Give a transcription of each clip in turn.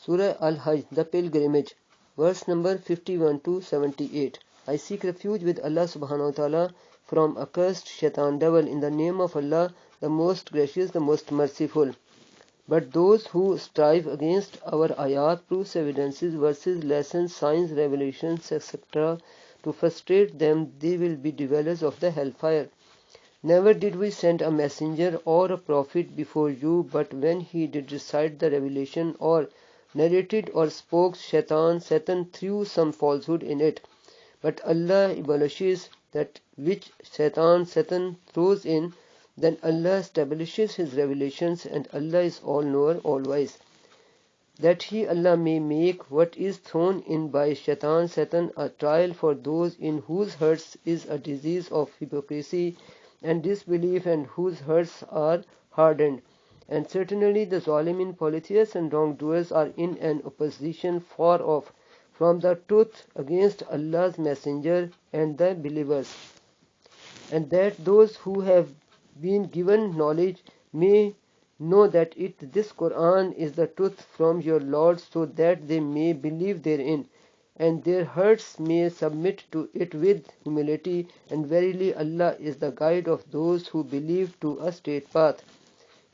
Surah Al-Hajj, the pilgrimage, verse number 51 to 78. I seek refuge with Allah subhanahu wa ta'ala from accursed shaitan devil in the name of Allah, the most gracious, the most merciful. But those who strive against our ayat, proofs, evidences, verses, lessons, signs, revelations, etc., to frustrate them, they will be dwellers of the hellfire. Never did we send a messenger or a prophet before you, but when he did recite the revelation or narrated or spoke, Satan threw some falsehood in it. But Allah abolishes that which Satan throws in. Then Allah establishes his revelations, and Allah is all-knower, all-wise. That he, Allah, may make what is thrown in by Satan a trial for those in whose hearts is a disease of hypocrisy and disbelief, and whose hearts are hardened. And certainly the Zalimin, polytheists and wrongdoers are in an opposition far off from the truth against Allah's messenger and the believers. And that those who have been given knowledge may know that this Quran is the truth from your Lord, so that they may believe therein, and their hearts may submit to it with humility. And verily Allah is the guide of those who believe to a straight path.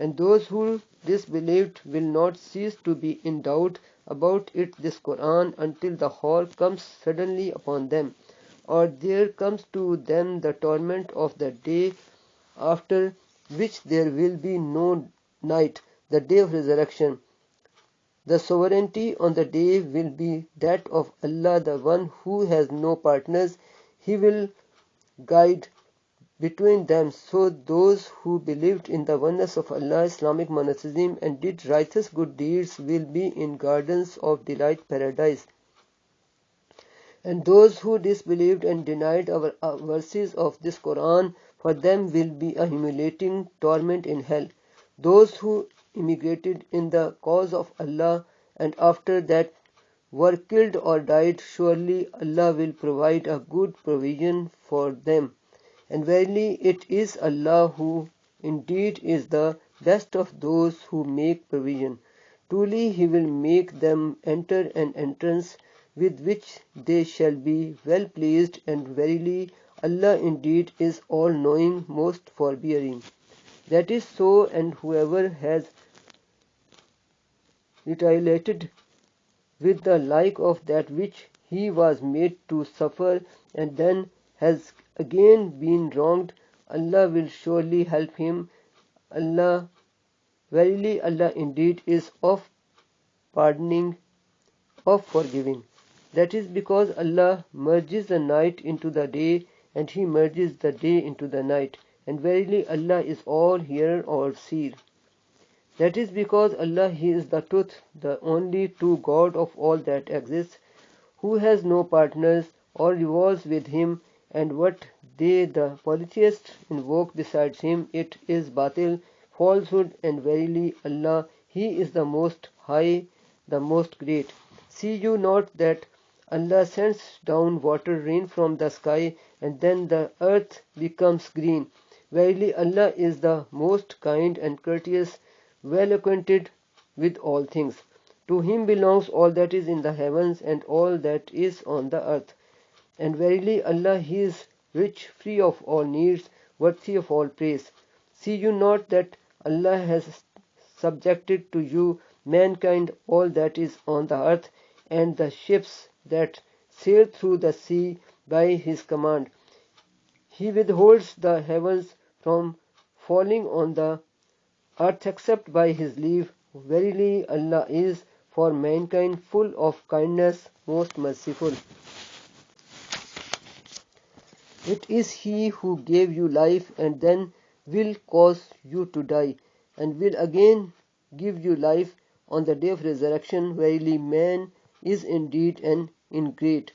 And those who disbelieved will not cease to be in doubt about this Quran, until the horror comes suddenly upon them, or there comes to them the torment of the day after which there will be no night, the day of resurrection. The sovereignty on the day will be that of Allah, the one who has no partners. He will guide between them. So those who believed in the oneness of Allah, Islamic monotheism, and did righteous good deeds will be in gardens of delight, paradise. And those who disbelieved and denied our verses of this Quran, for them will be a humiliating torment in hell. Those who immigrated in the cause of Allah and after that were killed or died, surely Allah will provide a good provision for them. And verily it is Allah who indeed is the best of those who make provision. Truly He will make them enter an entrance with which they shall be well pleased, and verily Allah indeed is all-knowing, most forbearing. That is so, and whoever has retaliated with the like of that which he was made to suffer, and then has again been wronged, Allah will surely help him. Verily Allah indeed is of pardoning, of forgiving. That is because Allah merges the night into the day, and He merges the day into the night. And verily Allah is all hearer, all seer. That is because Allah, He is the truth, the only true God of all that exists, who has no partners or revolves with Him, and what they, the polytheists, invoke besides Him, it is batil, falsehood. And verily Allah, He is the most high, the most great. See you not that Allah sends down water, rain from the sky, and then the earth becomes green. Verily Allah is the most kind and courteous, well acquainted with all things. To Him belongs all that is in the heavens and all that is on the earth. And verily Allah, He is rich, free of all needs, worthy of all praise. See you not that Allah has subjected to you, mankind, all that is on the earth, and the ships that sail through the sea by His command. He withholds the heavens from falling on the earth except by His leave. Verily Allah is for mankind full of kindness, most merciful. It is He who gave you life and then will cause you to die, and will again give you life on the day of resurrection. Verily man is indeed an ingrate.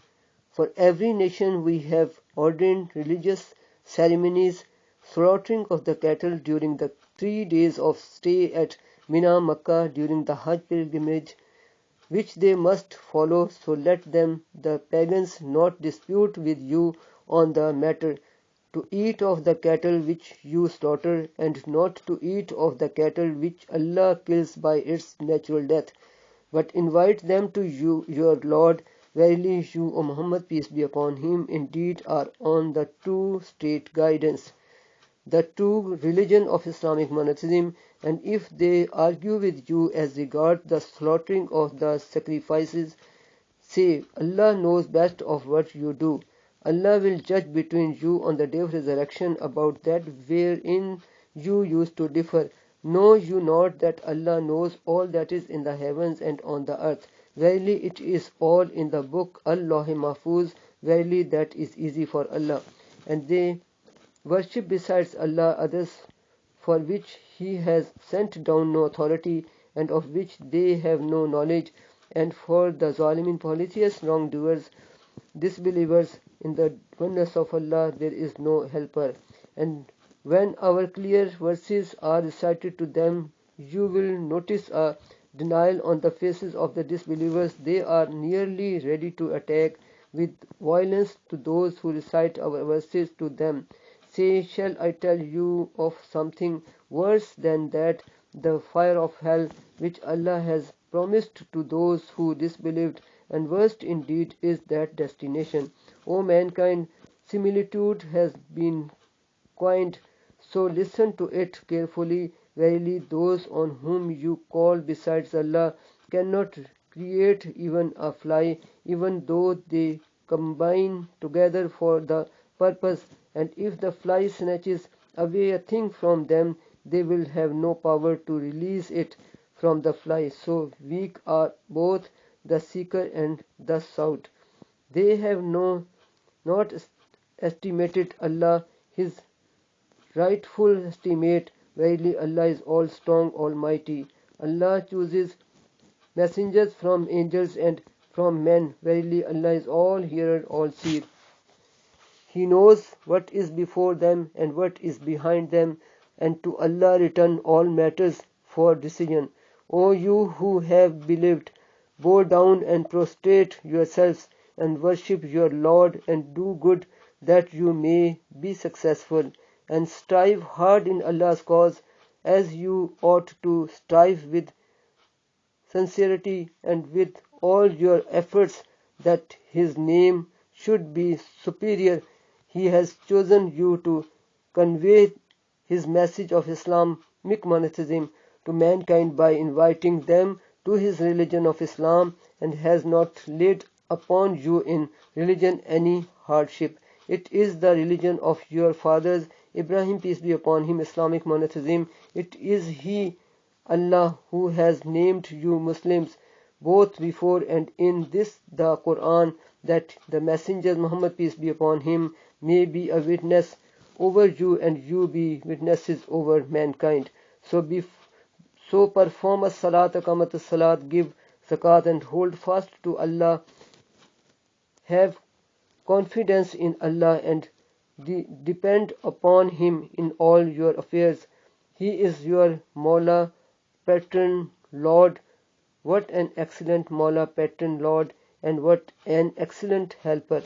For every nation we have ordained religious ceremonies, slaughtering of the cattle during the 3 days of stay at Mina, Makkah, during the Hajj pilgrimage, which they must follow. So let them, the pagans, not dispute with you on the matter, to eat of the cattle which you slaughter, and not to eat of the cattle which Allah kills by its natural death. but invite them to you, your Lord. Verily you, O Muhammad, peace be upon him, indeed are on the true straight guidance, the true religion of Islamic monotheism. And if they argue with you as regards the slaughtering of the sacrifices, say, Allah knows best of what you do. Allah will judge between you on the day of resurrection about that wherein you used to differ. Know you not that Allah knows all that is in the heavens and on the earth? Verily it is all in the book Al-Lawh-e-Mahfuz. Verily that is easy for Allah. And they worship besides Allah others for which He has sent down no authority and of which they have no knowledge. And for the Zalimin, polytheists, wrongdoers, disbelievers in the oneness of Allah, there is no helper. And when our clear verses are recited to them, you will notice a denial on the faces of the disbelievers. They are nearly ready to attack with violence to those who recite our verses to them. Say, shall I tell you of something worse than that, the fire of hell, which Allah has promised to those who disbelieved, and worst indeed is that destination. O mankind, similitude has been coined, so listen to it carefully. Verily those on whom you call besides Allah cannot create even a fly, even though they combine together for the purpose. And if the fly snatches away a thing from them, they will have no power to release it from the fly. So weak are both the seeker and the sought. They have not estimated Allah His rightful estimate. Verily Allah is all strong, almighty. Allah chooses messengers from angels and from men. Verily Allah is all hearer, all seer. He knows what is before them and what is behind them, and to Allah return all matters for decision. O you who have believed, bow down and prostrate yourselves and worship your Lord, and do good that you may be successful, and strive hard in Allah's cause as you ought to strive with sincerity and with all your efforts, that His name should be superior. He has chosen you to convey His message of Islamic monotheism to mankind by inviting them to His religion of Islam, and has not laid upon you in religion any hardship. It is the religion of your fathers, Ibrahim, peace be upon him, Islamic monotheism. It is He, Allah, who has named you Muslims, both before and in this the Quran, that the messenger Muhammad, peace be upon him, may be a witness over you and you be witnesses over mankind. So perform as salat, aqamat as salat, give zakat, and hold fast to Allah. Have confidence in Allah and depend upon Him in all your affairs. He is your Mawla, patron, Lord. What an excellent Mawla, patron, Lord, and what an excellent helper.